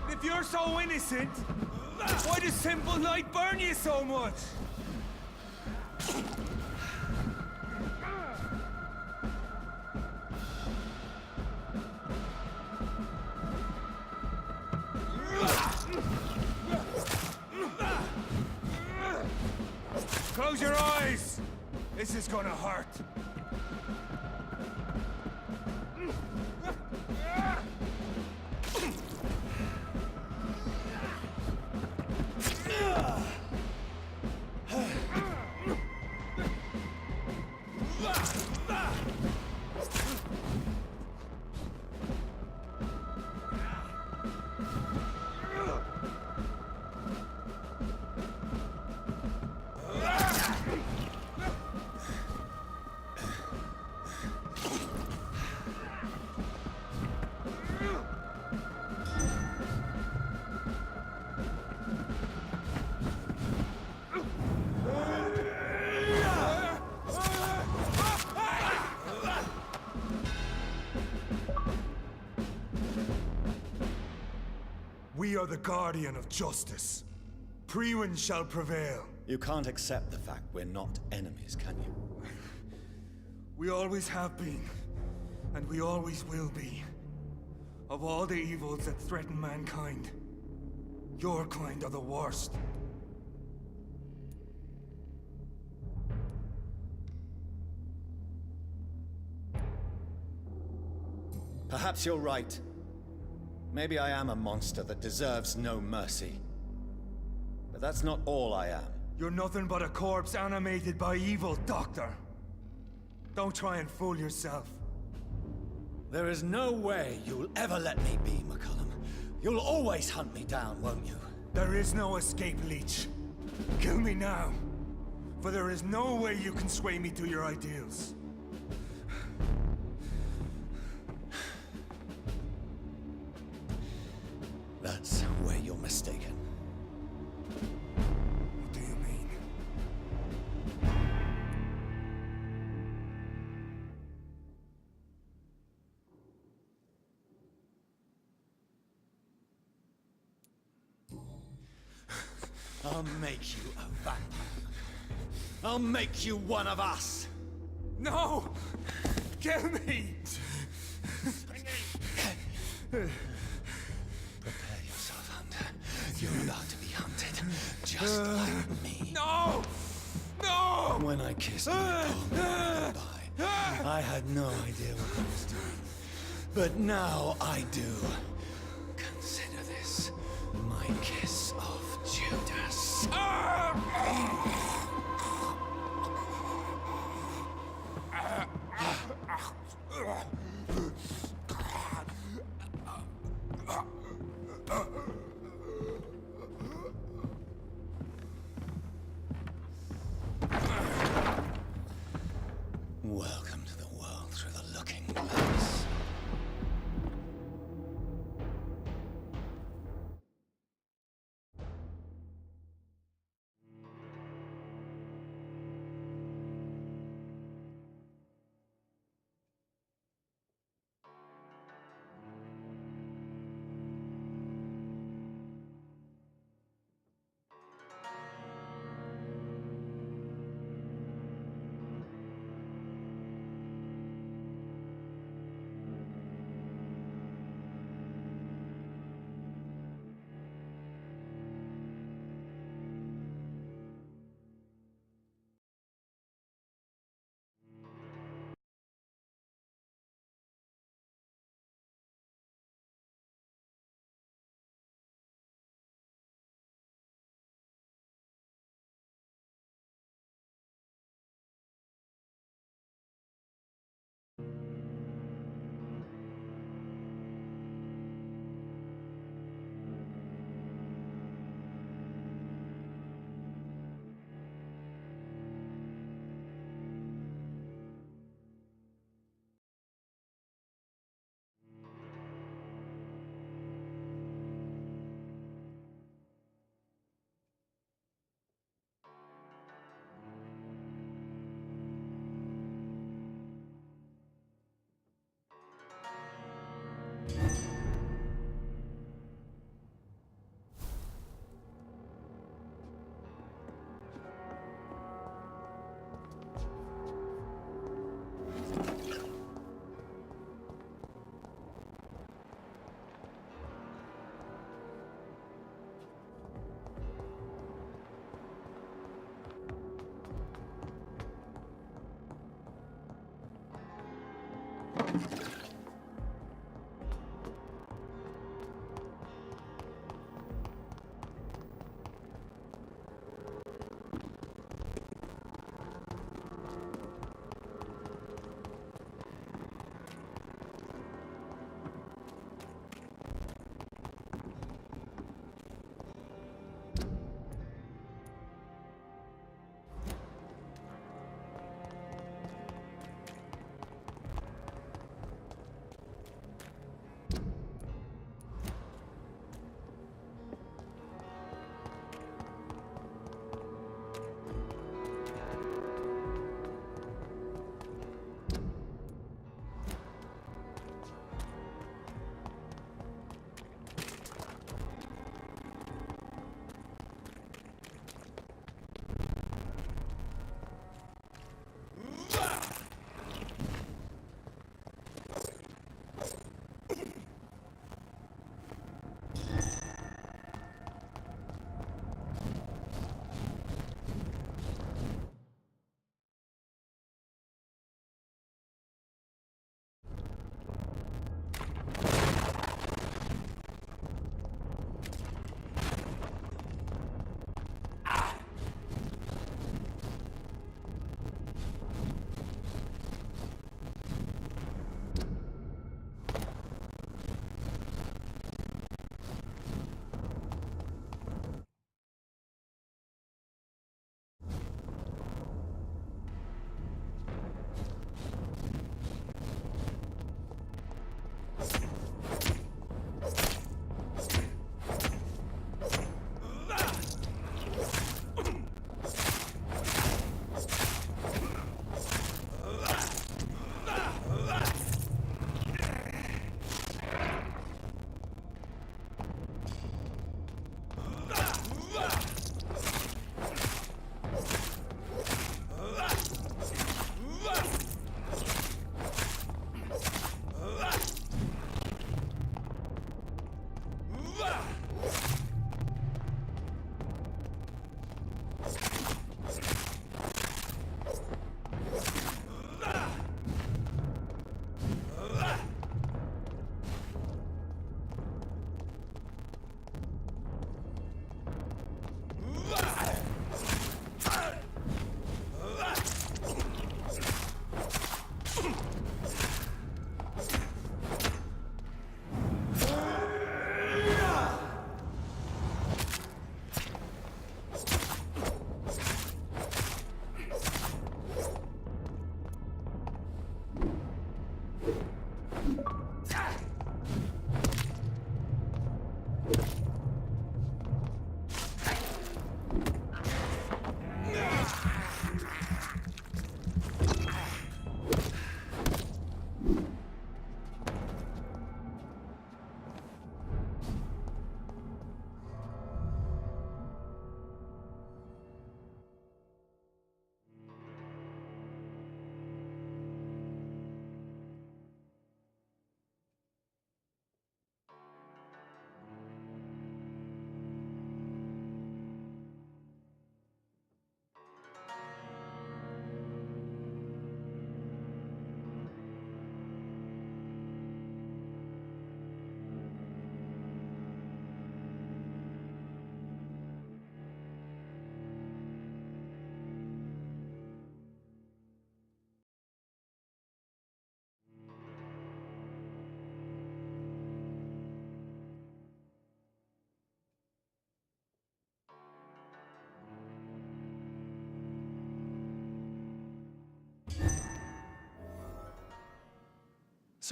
If you're so innocent, why does simple light burn you so much? Close your eyes! This is gonna hurt. We are the guardian of justice. Priwen shall prevail. You can't accept the fact we're not enemies, can you? We always have been, and we always will be. Of all the evils that threaten mankind, your kind are the worst. Perhaps you're right. Maybe I am a monster that deserves no mercy. But that's not all I am. You're nothing but a corpse animated by evil, Doctor. Don't try and fool yourself. There is no way you'll ever let me be, McCullum. You'll always hunt me down, won't you? There is no escape, Leech. Kill me now. For there is no way you can sway me to your ideals. That's where you're mistaken. What do you mean? I'll make you a vampire. I'll make you one of us. No! Kill me! Prepare yourself, Hunter. You're about to be hunted, just like me. No! No! When I kissed my goodbye, I had no idea what I was doing. But now I do. Consider this my kiss of Judas. Welcome to the world through the looking glass.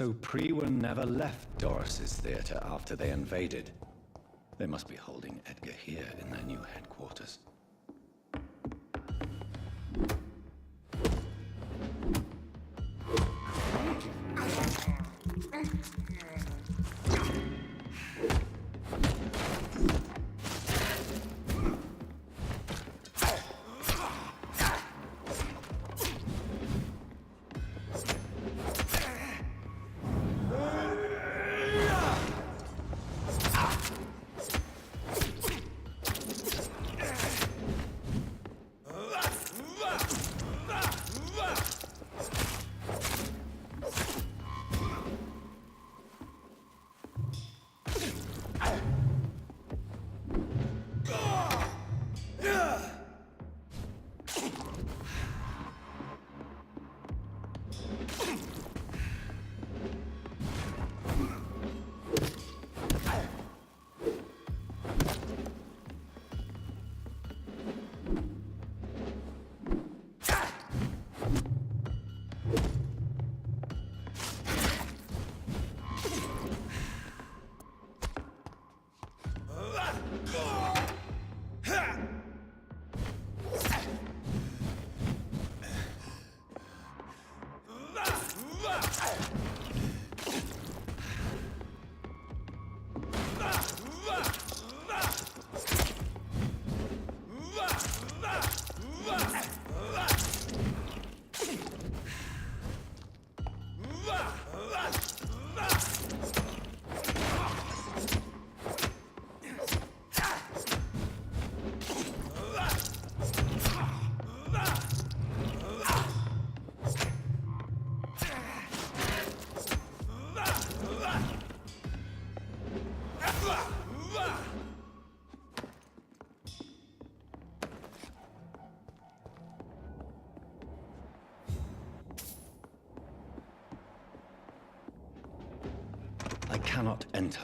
So Priwen never left Doris's theater after they invaded. They must be holding Edgar here in their new headquarters. I cannot enter.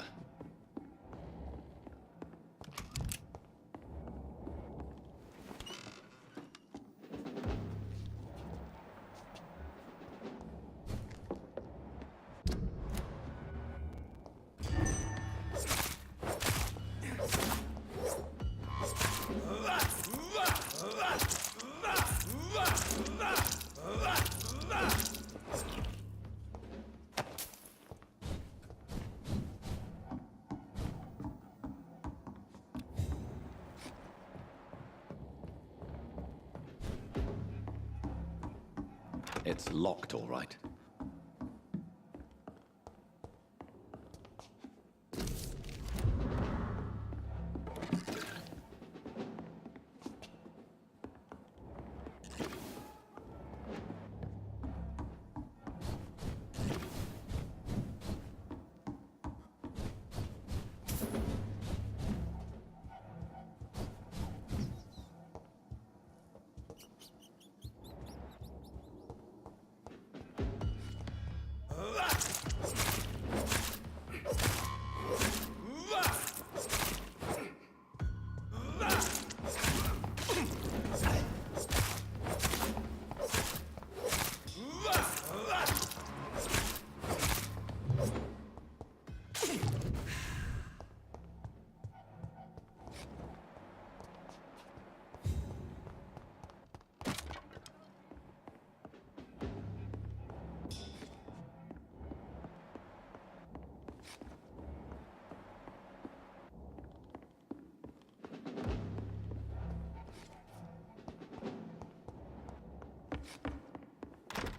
It's locked, all right.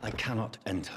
I cannot enter.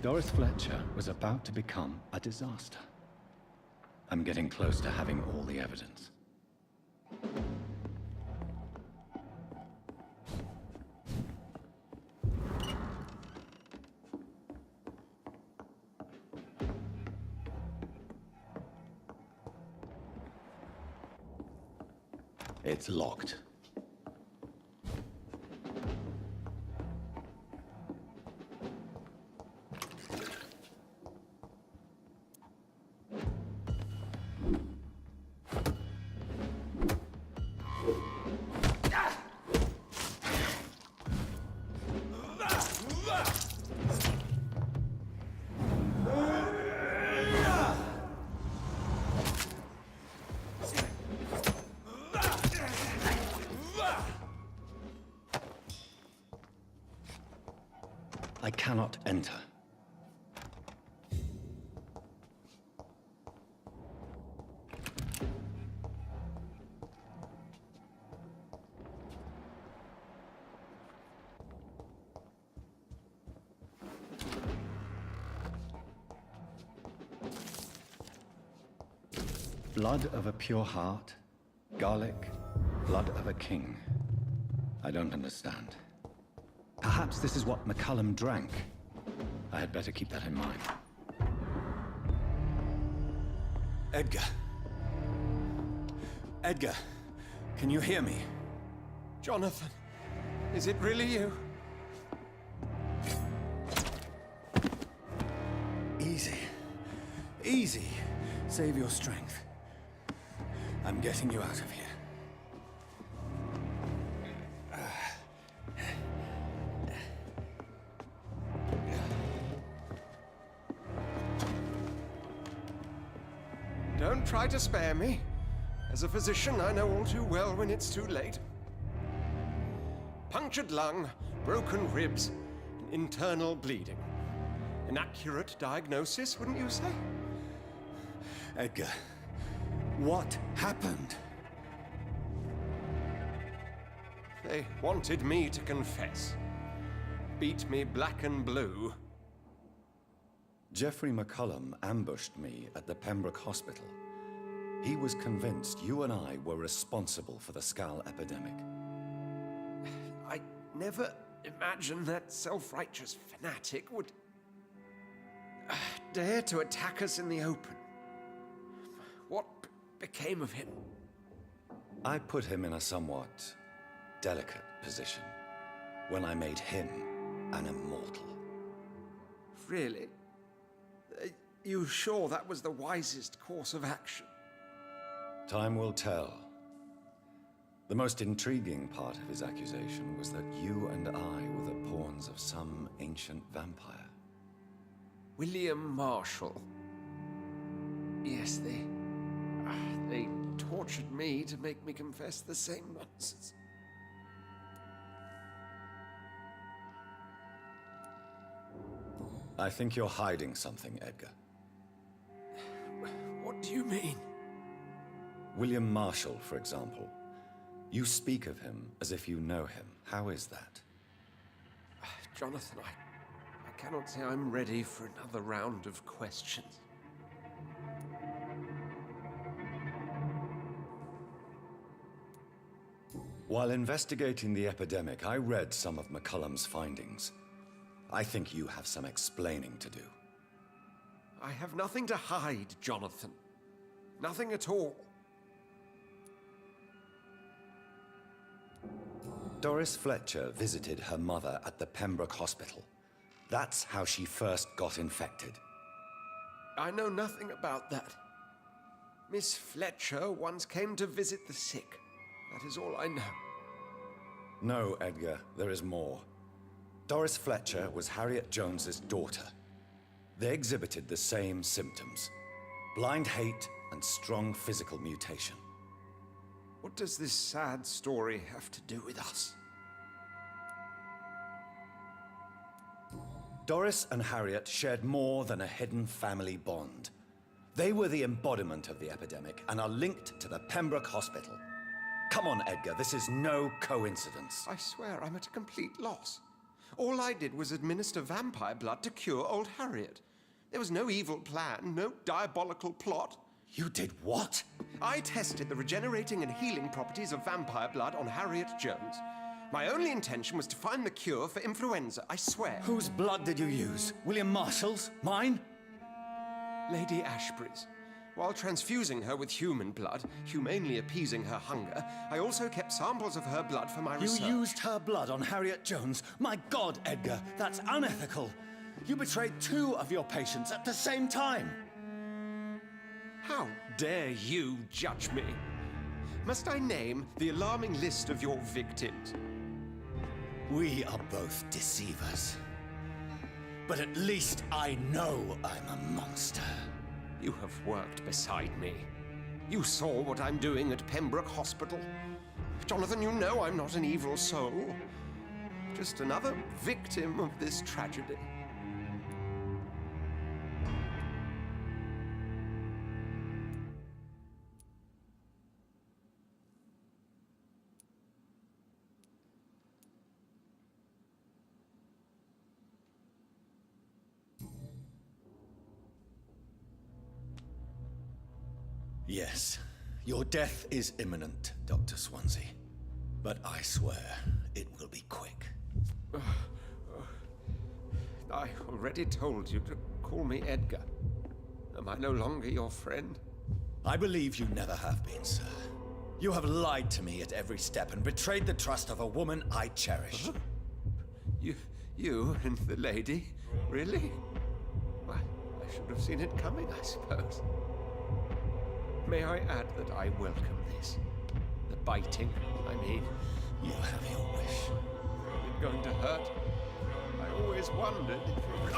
Doris Fletcher was about to become a disaster. I'm getting close to having all the evidence. It's locked. I cannot enter. Blood of a pure heart, garlic, blood of a king. I don't understand. Perhaps this is what McCullum drank. I had better keep that in mind. Edgar. Edgar, can you hear me? Jonathan, is it really you? Easy. Easy. Save your strength. I'm getting you out of here. Don't try to spare me. As a physician, I know all too well when it's too late. Punctured lung, broken ribs, and internal bleeding. An accurate diagnosis, wouldn't you say? Edgar, what happened? They wanted me to confess. Beat me black and blue. Jeffrey McCullum ambushed me at the Pembroke Hospital. He was convinced you and I were responsible for the Skal epidemic. I never imagined that self-righteous fanatic would dare to attack us in the open. What became of him? I put him in a somewhat delicate position when I made him an immortal. Really? You sure that was the wisest course of action? Time will tell. The most intriguing part of his accusation was that you and I were the pawns of some ancient vampire. William Marshall. Yes, they tortured me to make me confess the same nonsense. I think you're hiding something, Edgar. What do you mean? William Marshall, for example. You speak of him as if you know him. How is that? Jonathan, I cannot say I'm ready for another round of questions. While investigating the epidemic, I read some of McCullum's findings. I think you have some explaining to do. I have nothing to hide, Jonathan. Nothing at all. Doris Fletcher visited her mother at the Pembroke Hospital. That's how she first got infected. I know nothing about that. Miss Fletcher once came to visit the sick. That is all I know. No, Edgar, there is more. Doris Fletcher was Harriet Jones's daughter. They exhibited the same symptoms: blind hate and strong physical mutation. What does this sad story have to do with us? Doris and Harriet shared more than a hidden family bond. They were the embodiment of the epidemic and are linked to the Pembroke Hospital. Come on, Edgar, this is no coincidence. I swear I'm at a complete loss. All I did was administer vampire blood to cure old Harriet. There was no evil plan, no diabolical plot. You did what? I tested the regenerating and healing properties of vampire blood on Harriet Jones. My only intention was to find the cure for influenza, I swear. Whose blood did you use? William Marshall's? Mine? Lady Ashbury's. While transfusing her with human blood, humanely appeasing her hunger, I also kept samples of her blood for my research. You used her blood on Harriet Jones? My God, Edgar, that's unethical. You betrayed 2 of your patients at the same time. How dare you judge me? Must I name the alarming list of your victims? We are both deceivers. But at least I know I'm a monster. You have worked beside me. You saw what I'm doing at Pembroke Hospital. Jonathan, you know I'm not an evil soul. Just another victim of this tragedy. Yes, your death is imminent, Dr. Swansea. But I swear, it will be quick. I already told you to call me Edgar. Am I no longer your friend? I believe you never have been, sir. You have lied to me at every step and betrayed the trust of a woman I cherish. Huh? You and the lady? Really? Why, I should have seen it coming, I suppose. May I add that I welcome this? The biting, I mean. You have your wish. Is it going to hurt? I always wondered if it...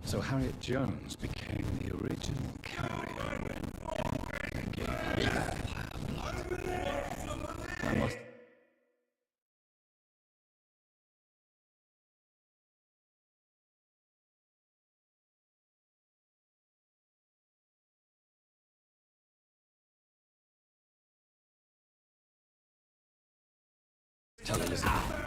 So Harriet Jones became the original carrier when Edgar gave her blood. I must Tell Elizabeth.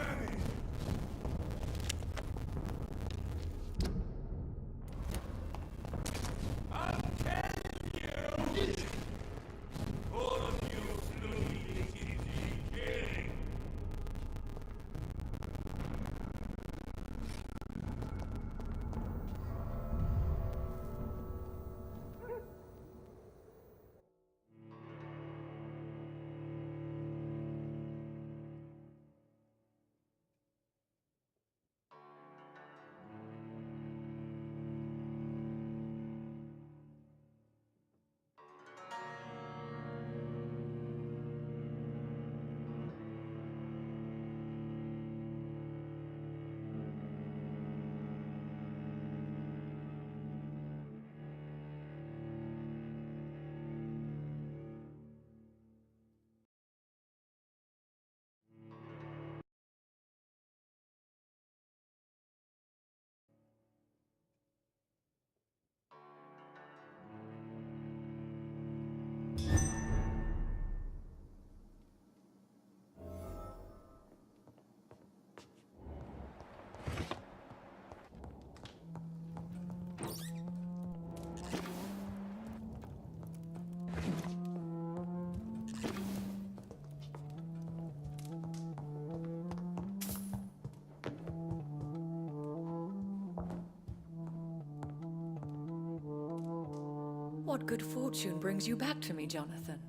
What good fortune brings you back to me, Jonathan?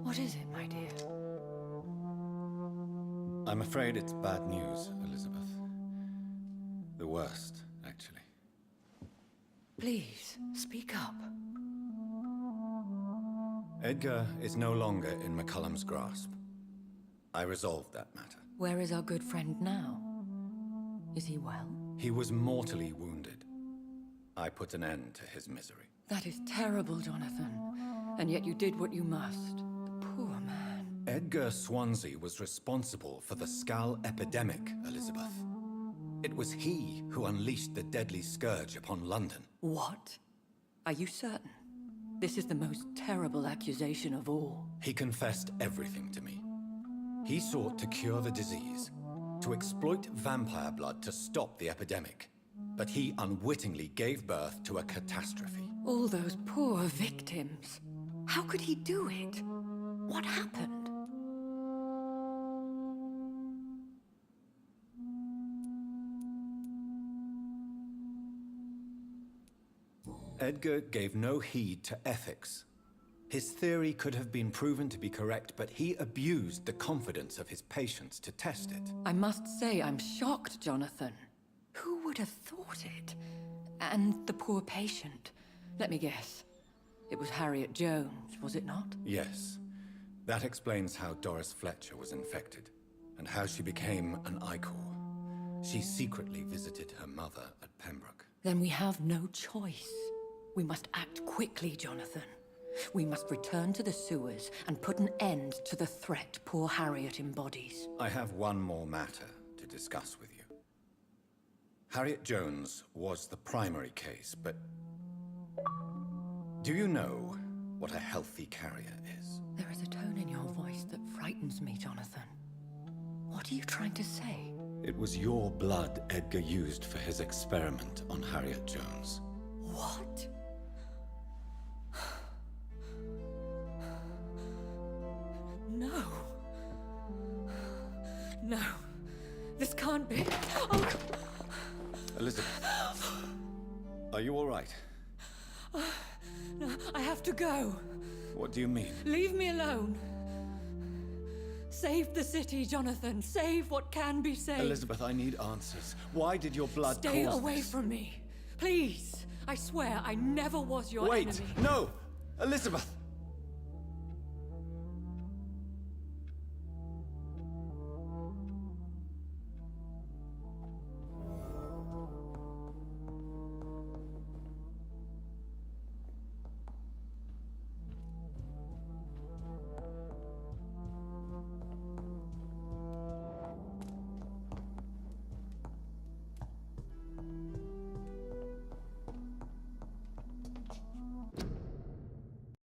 What is it, my dear? I'm afraid it's bad news, Elizabeth. The worst, actually. Please, speak up. Edgar is no longer in McCullum's grasp. I resolved that matter. Where is our good friend now? Is he well? He was mortally wounded. I put an end to his misery. That is terrible, Jonathan. And yet you did what you must. The poor man. Edgar Swansea was responsible for the Skull epidemic, Elizabeth. It was he who unleashed the deadly scourge upon London. What? Are you certain? This is the most terrible accusation of all. He confessed everything to me. He sought to cure the disease, to exploit vampire blood to stop the epidemic. But he unwittingly gave birth to a catastrophe. All those poor victims. How could he do it? What happened? Edgar gave no heed to ethics. His theory could have been proven to be correct, but he abused the confidence of his patients to test it. I must say I'm shocked, Jonathan. Who would have thought it? And the poor patient. Let me guess. It was Harriet Jones, was it not? Yes. That explains how Doris Fletcher was infected, and how she became an Icor. She secretly visited her mother at Pembroke. Then we have no choice. We must act quickly, Jonathan. We must return to the sewers and put an end to the threat poor Harriet embodies. I have one more matter to discuss with you. Harriet Jones was the primary case, but do you know what a healthy carrier is? There is a tone in your voice that frightens me, Jonathan. What are you trying to say? It was your blood Edgar used for his experiment on Harriet Jones. What? No. No. This can't be. Oh. Elizabeth, are you all right? No, I have to go. What do you mean? Leave me alone. Save the city, Jonathan. Save what can be saved. Elizabeth, I need answers. Why did your blood Stay cause away this? from me. Please. I swear I never was your enemy. Wait! No! Elizabeth!